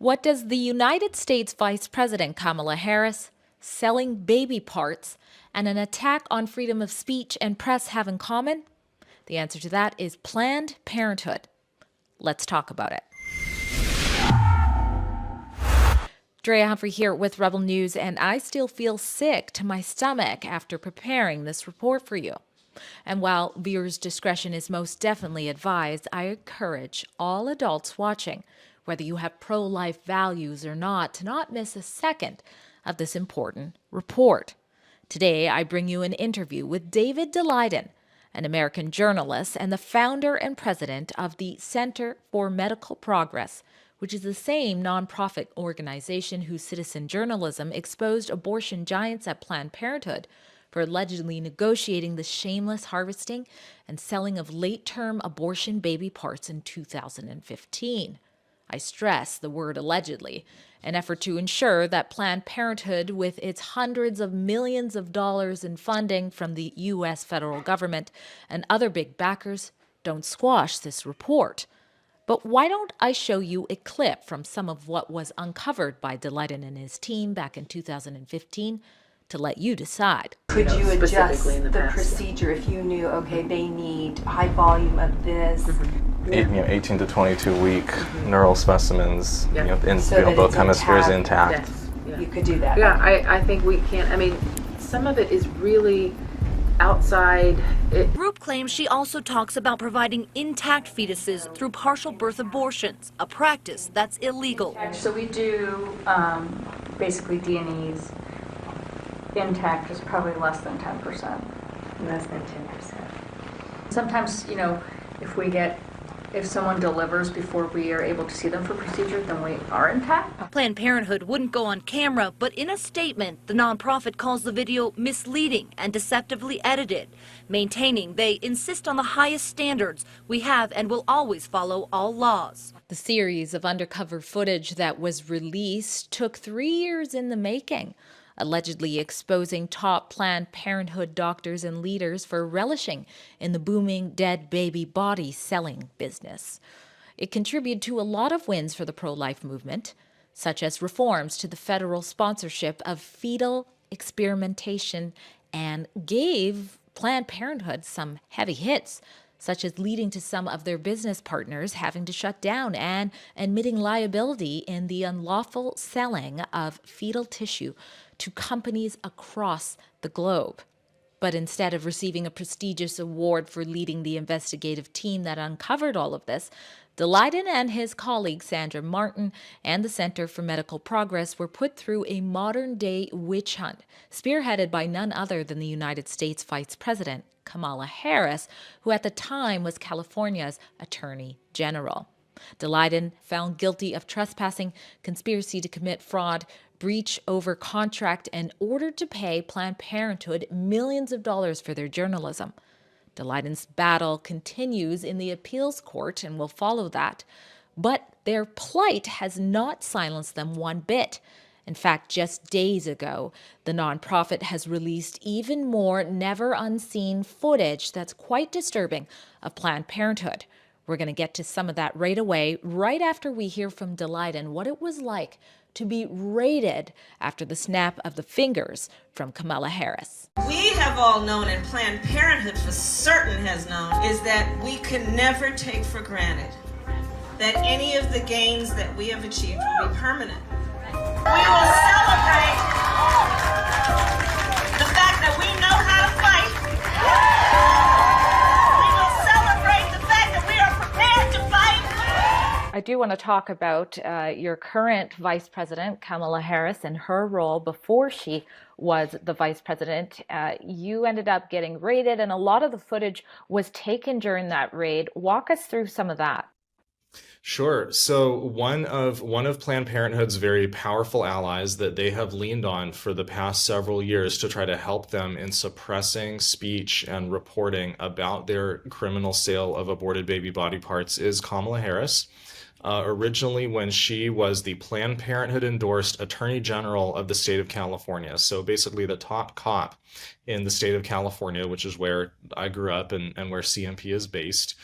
What does the United States Vice President Kamala Harris, selling baby parts, and an attack on freedom of speech and press have in common? The answer to that is Planned Parenthood. Let's talk about it. Drea Humphrey here with Rebel News, and I still feel sick to my stomach after preparing this report for you. And while viewers' discretion is most definitely advised, I encourage all adults watching, whether you have pro-life values or not, to not miss a second of this important report. Today, I bring you an interview with David Daleiden, an American journalist and the founder and president of the Center for Medical Progress, which is the same nonprofit organization whose citizen journalism exposed abortion giants at Planned Parenthood for allegedly negotiating the shameless harvesting and selling of late-term abortion baby parts in 2015. I stress the word allegedly, an effort to ensure that Planned Parenthood, with its hundreds of millions of dollars in funding from the U.S. federal government and other big backers, don't squash this report. But why don't I show you a clip from some of what was uncovered by Daleiden and his team back in 2015 to let you decide. Could you adjust the past, procedure if you knew, okay, they need high volume of this? 18 to 22 week neural specimens, in So both it's hemispheres intact. intact. Yes. Yeah. You could do that. Yeah, I think we can. I mean, some of it is really outside. Group claims she also talks about providing intact fetuses through partial birth abortions, a practice that's illegal. So we do basically D&Es. Intact is probably less than 10%. Less than 10%. Sometimes, if someone delivers before we are able to see them for procedure, then we are intact. Planned Parenthood wouldn't go on camera, but in a statement, the nonprofit calls the video misleading and deceptively edited, maintaining they insist on the highest standards. We have and will always follow all laws. The series of undercover footage that was released took 3 years in the making, allegedly exposing top Planned Parenthood doctors and leaders for relishing in the booming dead baby body selling business. It contributed to a lot of wins for the pro-life movement, such as reforms to the federal sponsorship of fetal experimentation, and gave Planned Parenthood some heavy hits, such as leading to some of their business partners having to shut down and admitting liability in the unlawful selling of fetal tissue to companies across the globe. But instead of receiving a prestigious award for leading the investigative team that uncovered all of this, Daleiden and his colleague Sandra Martin and the Center for Medical Progress were put through a modern-day witch hunt, spearheaded by none other than the United States Vice President Kamala Harris, who at the time was California's Attorney General. Daleiden, found guilty of trespassing, conspiracy to commit fraud, breach over contract, and ordered to pay Planned Parenthood millions of dollars for their journalism. Daleiden's battle continues in the appeals court and will follow that. But their plight has not silenced them one bit. In fact, just days ago, the nonprofit has released even more never-unseen footage that's quite disturbing of Planned Parenthood. We're going to get to some of that right away, right after we hear from Daleiden what it was like to be raided after the snap of the fingers from Kamala Harris. We have all known, and Planned Parenthood for certain has known, is that we can never take for granted that any of the gains that we have achieved will be permanent. We will celebrate the fact that we know how to fight. We will celebrate the fact that we are prepared to fight. I do want to talk about your current Vice President, Kamala Harris, and her role before she was the Vice President. You ended up getting raided, and a lot of the footage was taken during that raid. Walk us through some of that. Sure. So one of Planned Parenthood's very powerful allies that they have leaned on for the past several years to try to help them in suppressing speech and reporting about their criminal sale of aborted baby body parts is Kamala Harris. Originally, when she was the Planned Parenthood endorsed Attorney General of the state of California, so basically the top cop in the state of California, which is where I grew up and where CMP is based,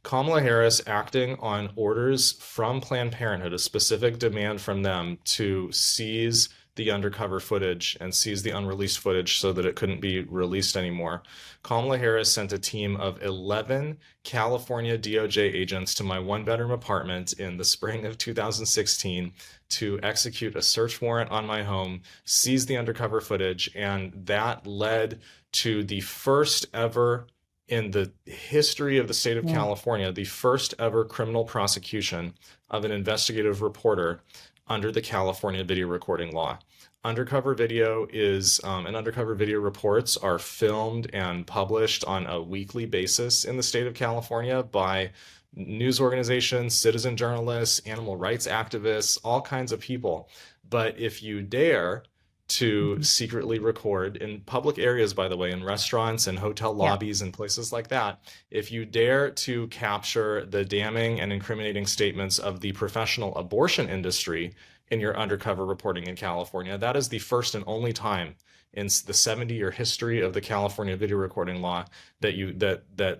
Kamala Harris, acting on orders from Planned Parenthood, a specific demand from them to seize the undercover footage and seize the unreleased footage so that it couldn't be released anymore. Kamala Harris sent a team of 11 California DOJ agents to my one-bedroom apartment in the spring of 2016 to execute a search warrant on my home, seize the undercover footage, and that led to the first ever in the history of the state of California, the first ever criminal prosecution of an investigative reporter under the California video recording law. Undercover video is, and undercover video reports are filmed and published on a weekly basis in the state of California by news organizations, citizen journalists, animal rights activists, all kinds of people. But if you dare to secretly record in public areas, by the way, in restaurants and hotel lobbies and places like that, if you dare to capture the damning and incriminating statements of the professional abortion industry in your undercover reporting in California, that is the first and only time in the 70-year history of the California video recording law that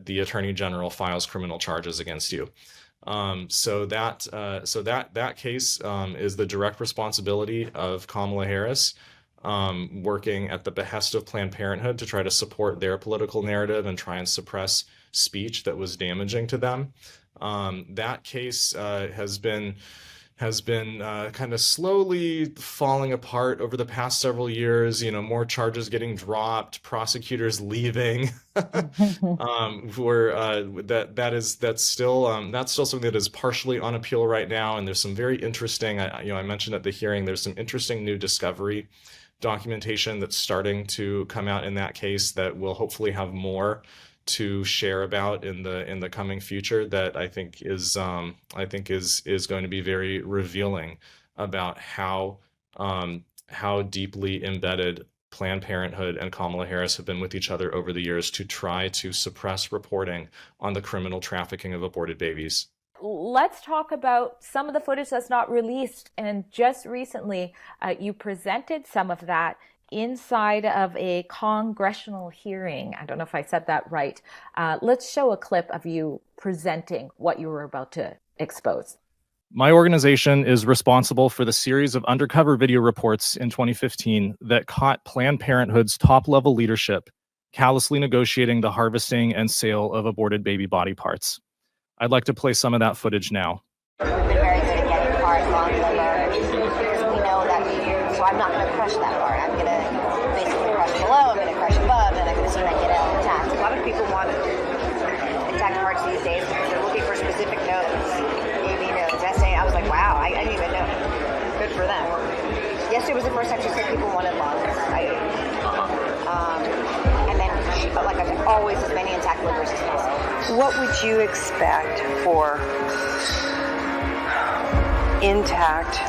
the Attorney General files criminal charges against you. So that case is the direct responsibility of Kamala Harris, working at the behest of Planned Parenthood to try to support their political narrative and try and suppress speech that was damaging to them. That case has been kind of slowly falling apart over the past several years. You know, more charges getting dropped, prosecutors leaving. That's still something that is partially on appeal right now. And there's some very interesting, I mentioned at the hearing, there's some interesting new discovery documentation that's starting to come out in that case that will hopefully have more to share about in the coming future that I think is going to be very revealing about how deeply embedded Planned Parenthood and Kamala Harris have been with each other over the years to try to suppress reporting on the criminal trafficking of aborted babies. Let's talk about some of the footage that's not released. And just recently, you presented some of that inside of a congressional hearing. I don't know if I said that right. Let's show a clip of you presenting what you were about to expose. My organization is responsible for the series of undercover video reports in 2015 that caught Planned Parenthood's top-level leadership callously negotiating the harvesting and sale of aborted baby body parts. I'd like to play some of that footage now. We've been very good at getting parts on liver because we know that so I'm not going to crush that part. I'm going to basically crush below, I'm going to crush above, and I'm going to see if I can get it intact. A lot of people want intact parts these days. They're looking for specific notes, baby notes, essay. I was like, wow, I didn't even know. Good for them. Yesterday was the first time she said people wanted lungs. And then she felt like I've always as many intact livers as possible. What would you expect for intact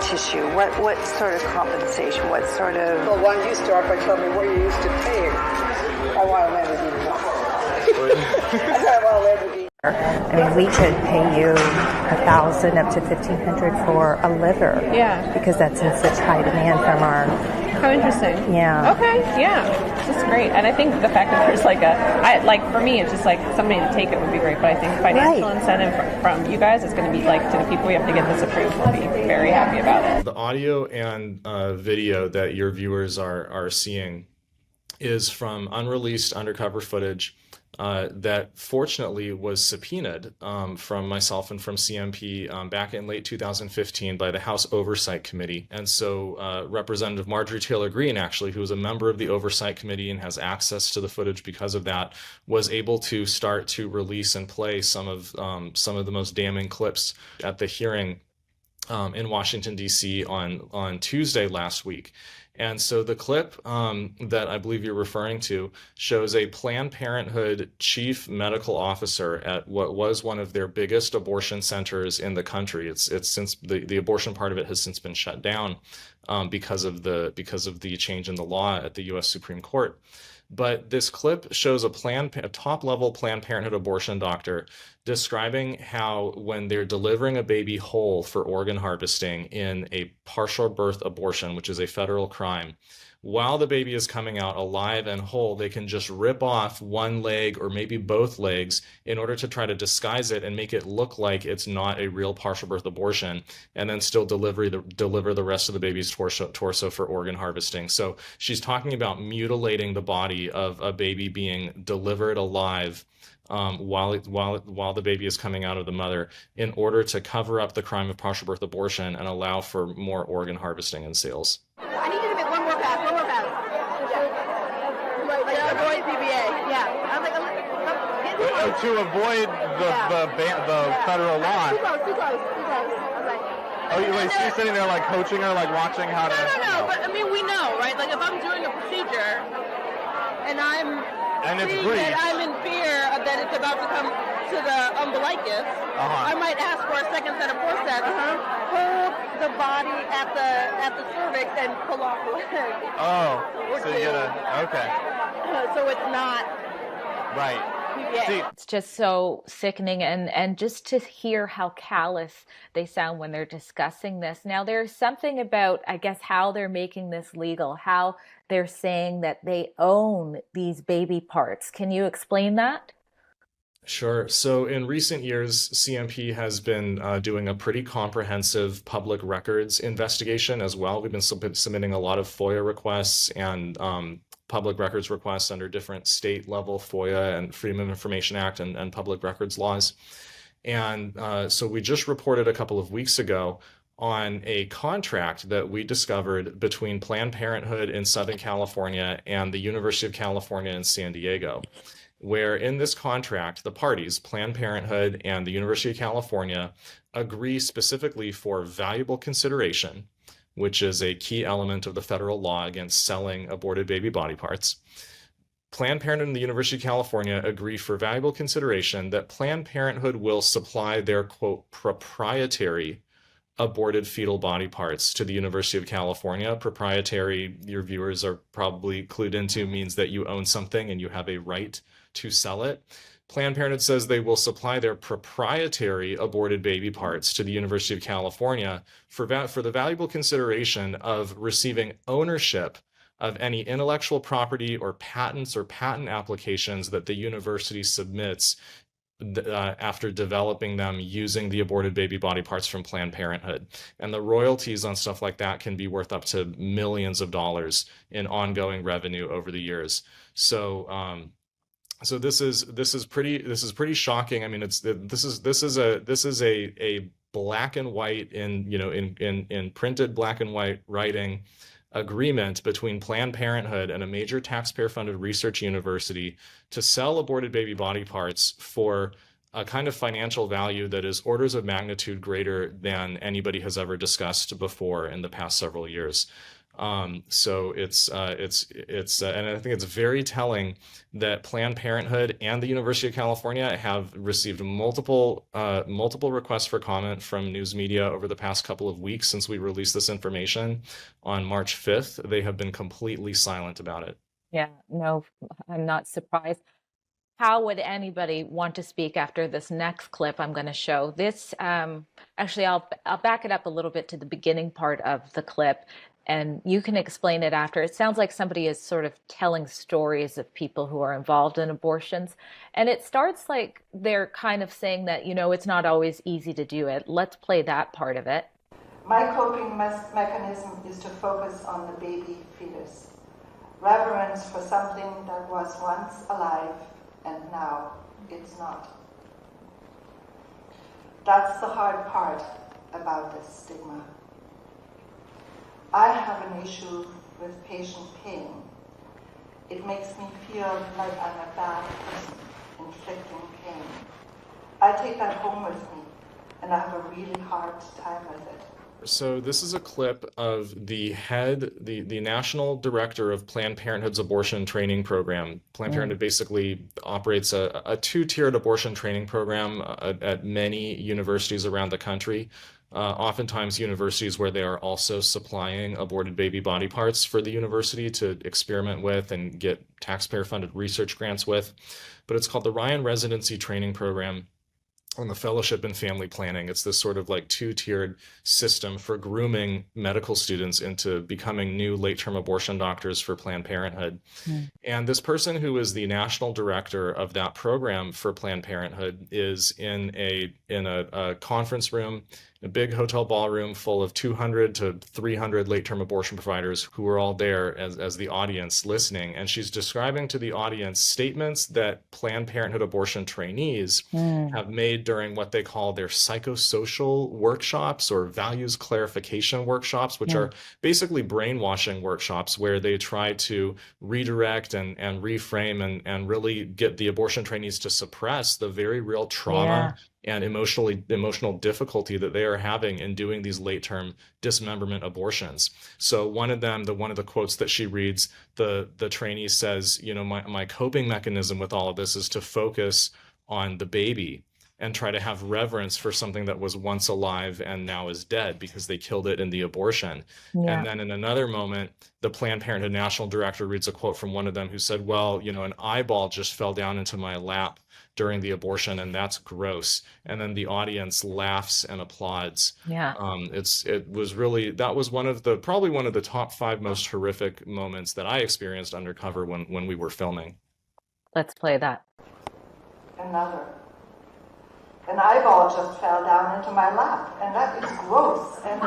tissue? What sort of compensation? What sort of... Well, why don't you start by telling me what you used to pay? I want to Lamborghini. I want a Lamborghini. I mean, we could pay you $1,000 up to $1,500 for a liver. Yeah. Because that's in such high demand from our... How interesting. Yeah. Okay, yeah. This is great. And I think the fact that there's for me, it's just like somebody to take it would be great. But I think financial incentive from you guys is going to be like to the people we have to get this approved will be very happy about it. The audio and video that your viewers are seeing is from unreleased undercover footage that fortunately was subpoenaed from myself and from CMP back in late 2015 by the House Oversight Committee. And so Representative Marjorie Taylor Greene, actually, who is a member of the Oversight Committee and has access to the footage because of that, was able to start to release and play some of the most damning clips at the hearing in Washington, D.C. on Tuesday last week. And so the clip that I believe you're referring to shows a Planned Parenthood chief medical officer at what was one of their biggest abortion centers in the country. It's since the abortion part of it has since been shut down because of the change in the law at the U.S. Supreme Court. But this clip shows a top-level Planned Parenthood abortion doctor describing how when they're delivering a baby whole for organ harvesting in a partial birth abortion, which is a federal crime, while the baby is coming out alive and whole, they can just rip off one leg or maybe both legs in order to try to disguise it and make it look like it's not a real partial birth abortion, and then still deliver the rest of the baby's torso for organ harvesting. So she's talking about mutilating the body of a baby being delivered alive while the baby is coming out of the mother, in order to cover up the crime of partial birth abortion and allow for more organ harvesting and sales. I need you to make one more pass. Like avoid PBA. Yeah. I was like, to avoid the federal law. Too close. I was like, oh, wait, she's sitting there like coaching her, like watching how to. No. But I mean, we know, right? Like if I'm doing a procedure and it's seeing brief. that I'm in fear that it's about to come to the umbilicus, I might ask for a second set of forceps. Hold the body at the cervix and pull off the leg. Oh, so you okay. So it's not right. PBA. It's just so sickening, and just to hear how callous they sound when they're discussing this. Now, there's something about, I guess, how they're making this legal, how they're saying that they own these baby parts. Can you explain that? Sure. So in recent years, CMP has been doing a pretty comprehensive public records investigation as well. We've been submitting a lot of FOIA requests and public records requests under different state level FOIA and Freedom of Information Act and public records laws. And so we just reported a couple of weeks ago on a contract that we discovered between Planned Parenthood in Southern California and the University of California in San Diego, where in this contract, the parties, Planned Parenthood and the University of California, agree specifically for valuable consideration, which is a key element of the federal law against selling aborted baby body parts. Planned Parenthood and the University of California agree for valuable consideration that Planned Parenthood will supply their, quote, proprietary aborted fetal body parts to the University of California. Proprietary, your viewers are probably clued into, means that you own something and you have a right to sell it. Planned Parenthood says they will supply their proprietary aborted baby parts to the University of California for the valuable consideration of receiving ownership of any intellectual property or patents or patent applications that the university submits after developing them using the aborted baby body parts from Planned Parenthood. And the royalties on stuff like that can be worth up to millions of dollars in ongoing revenue over the years. So so this is pretty shocking. I mean, this is a black and white in printed black and white writing agreement between Planned Parenthood and a major taxpayer-funded research university to sell aborted baby body parts for a kind of financial value that is orders of magnitude greater than anybody has ever discussed before in the past several years. So it's and I think it's very telling that Planned Parenthood and the University of California have received multiple requests for comment from news media over the past couple of weeks since we released this information on March 5th. They have been completely silent about it. Yeah, no, I'm not surprised. How would anybody want to speak after this next clip I'm going to show? This, actually, I'll back it up a little bit to the beginning part of the clip, and you can explain it after. It sounds like somebody is sort of telling stories of people who are involved in abortions. And it starts like they're kind of saying that, it's not always easy to do it. Let's play that part of it. My coping mechanism is to focus on the baby fetus. Reverence for something that was once alive and now it's not. That's the hard part about this stigma. I have an issue with patient pain. It makes me feel like I'm a bad person inflicting pain. I take that home with me, and I have a really hard time with it. So this is a clip of the national director of Planned Parenthood's abortion training program. Planned Parenthood basically operates a two-tiered abortion training program at many universities around the country. Oftentimes universities where they are also supplying aborted baby body parts for the university to experiment with and get taxpayer-funded research grants with. But it's called the Ryan Residency Training Program. on the fellowship in family planning. It's this sort of like two-tiered system for grooming medical students into becoming new late-term abortion doctors for Planned Parenthood. And this person who is the national director of that program for Planned Parenthood is in a conference room, a big hotel ballroom full of 200 to 300 late-term abortion providers who are all there as the audience listening. And she's describing to the audience statements that Planned Parenthood abortion trainees have made during what they call their psychosocial workshops or values clarification workshops, which are basically brainwashing workshops where they try to redirect and reframe and really get the abortion trainees to suppress the very real trauma and emotional difficulty that they are having in doing these late-term dismemberment abortions. So one of the quotes that she reads, the trainee says, you know, my coping mechanism with all of this is to focus on the baby and try to have reverence for something that was once alive and now is dead because they killed it in the abortion. And then in another moment, the Planned Parenthood national director reads a quote from one of them who said, well, you know, an eyeball just fell down into my lap during the abortion, and that's gross. And then the audience laughs and applauds. That was probably one of the top 5 most horrific moments that I experienced undercover when we were filming. Let's play that. Another. An eyeball just fell down into my lap, and that is gross. And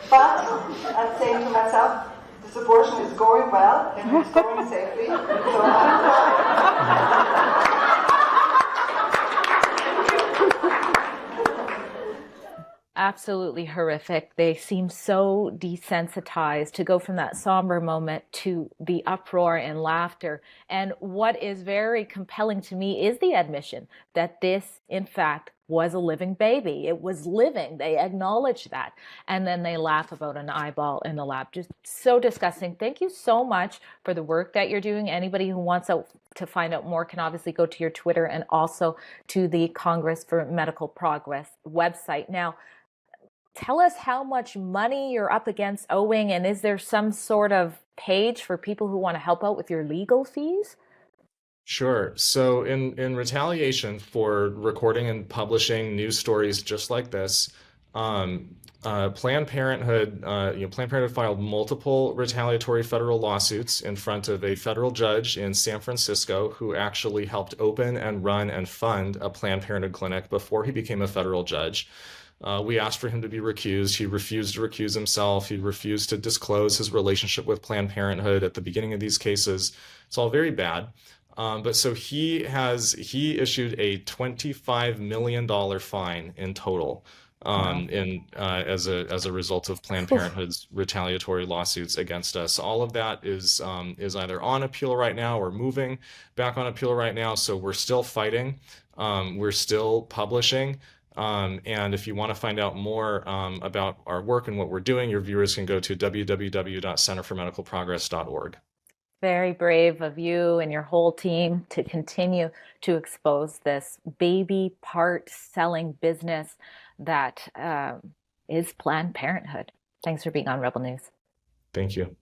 but I'm saying to myself, this abortion is going well and it's going safely, so I'm fine. Absolutely horrific. They seem so desensitized to go from that somber moment to the uproar and laughter. And what is very compelling to me is the admission that this, in fact, was a living baby. It was living. They acknowledge that. And then they laugh about an eyeball in the lab. Just so disgusting. Thank you so much for the work that you're doing. Anybody who wants to find out more can obviously go to your Twitter and also to the Congress for Medical Progress website. Now, tell us how much money you're up against owing, and is there some sort of page for people who want to help out with your legal fees? Sure. So in retaliation for recording and publishing news stories just like this, Planned Parenthood filed multiple retaliatory federal lawsuits in front of a federal judge in San Francisco who actually helped open and run and fund a Planned Parenthood clinic before he became a federal judge. We asked for him to be recused. He refused to recuse himself. He refused to disclose his relationship with Planned Parenthood at the beginning of these cases. It's all very bad. But so he issued a $25 million fine in total as a result of Planned Parenthood's retaliatory lawsuits against us. All of that is either on appeal right now or moving back on appeal right now. So we're still fighting. We're still publishing. And if you want to find out more about our work and what we're doing, your viewers can go to www.centerformedicalprogress.org. Very brave of you and your whole team to continue to expose this baby part selling business that is Planned Parenthood. Thanks for being on Rebel News. Thank you.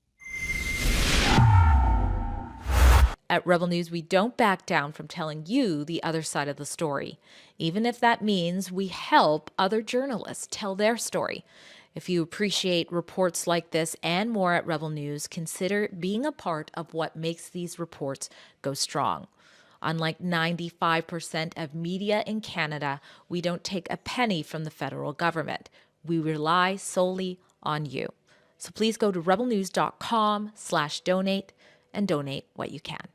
At Rebel News, we don't back down from telling you the other side of the story, even if that means we help other journalists tell their story. If you appreciate reports like this and more at Rebel News, consider being a part of what makes these reports go strong. Unlike 95% of media in Canada, we don't take a penny from the federal government. We rely solely on you. So please go to rebelnews.com/donate and donate what you can.